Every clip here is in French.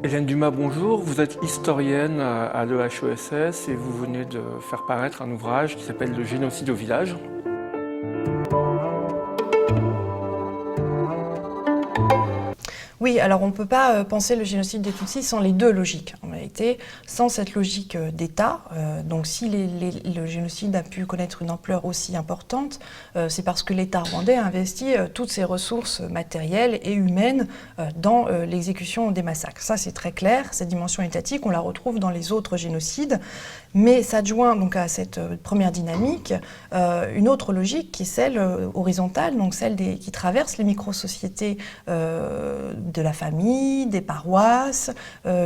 Hélène Dumas, bonjour. Vous êtes historienne à l'EHESS et vous venez de faire paraître un ouvrage qui s'appelle Le génocide au village. Oui, alors on ne peut pas penser le génocide des Tutsis sans les deux logiques. En réalité, sans cette logique d'État, donc si le génocide a pu connaître une ampleur aussi importante, c'est parce que l'État rwandais a investi toutes ses ressources matérielles et humaines dans l'exécution des massacres. Ça, c'est très clair. Cette dimension étatique, on la retrouve dans les autres génocides, mais s'adjoint donc à cette première dynamique une autre logique qui est celle horizontale, donc celle qui traverse les micro-sociétés de la famille, des paroisses,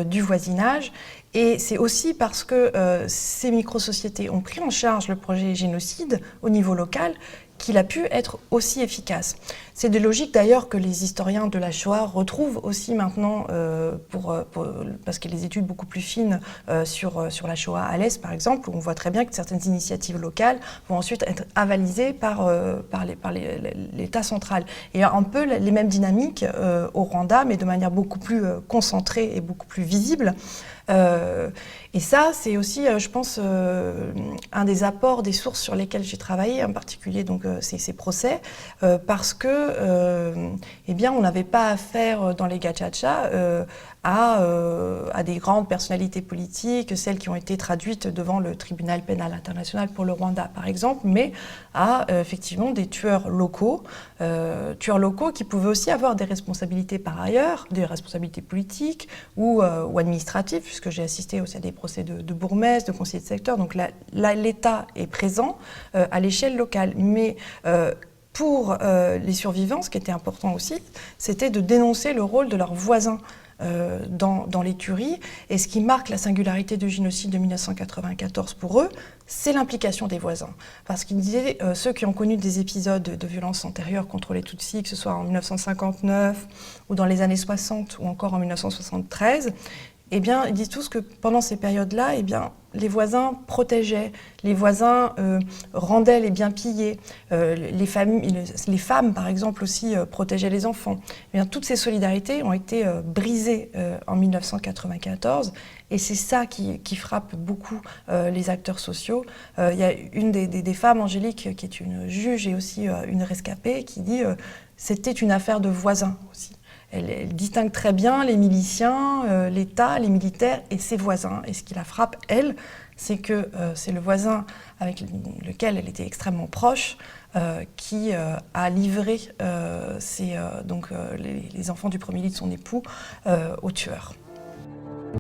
du voisinage. Et c'est aussi parce que ces micro-sociétés ont pris en charge le projet génocide au niveau local qu'il a pu être aussi efficace. C'est des logiques d'ailleurs que les historiens de la Shoah retrouvent aussi maintenant parce qu'il y a des études beaucoup plus fines sur la Shoah à l'Est par exemple, où on voit très bien que certaines initiatives locales vont ensuite être avalisées par l'État central. Et il y a un peu les mêmes dynamiques au Rwanda, mais de manière beaucoup plus concentrée et beaucoup plus visible. Et ça, c'est aussi, je pense, un des apports des sources sur lesquelles j'ai travaillé, en particulier donc, ces procès, parce que, eh bien, on n'avait pas affaire dans les Gacaca à des grandes personnalités politiques, celles qui ont été traduites devant le tribunal pénal international pour le Rwanda, par exemple, mais à effectivement des tueurs locaux qui pouvaient aussi avoir des responsabilités par ailleurs, des responsabilités politiques ou administratives, puisque j'ai assisté aussi à des procès de bourgmestres, de conseillers de secteur. Donc là, l'État est présent à l'échelle locale. Mais pour les survivants, ce qui était important aussi, c'était de dénoncer le rôle de leurs voisins dans les tueries. Et ce qui marque la singularité du génocide de 1994 pour eux, c'est l'implication des voisins. Parce qu'ils disaient, ceux qui ont connu des épisodes de violence antérieure contre les Tutsis, que ce soit en 1959 ou dans les années 60 ou encore en 1973, eh bien, ils disent tous que pendant ces périodes-là, eh bien, les voisins protégeaient, les voisins rendaient les biens pillés, les femmes, par exemple, aussi protégeaient les enfants. Eh bien, toutes ces solidarités ont été brisées en 1994, et c'est ça qui frappe beaucoup les acteurs sociaux. Il y a une des femmes, Angélique, qui est une juge et aussi une rescapée, qui dit c'était une affaire de voisins aussi. Elle distingue très bien les miliciens, l'État, les militaires et ses voisins. Et ce qui la frappe, elle, c'est que c'est le voisin avec lequel elle était extrêmement proche qui a livré les enfants du premier lit de son époux aux tueurs.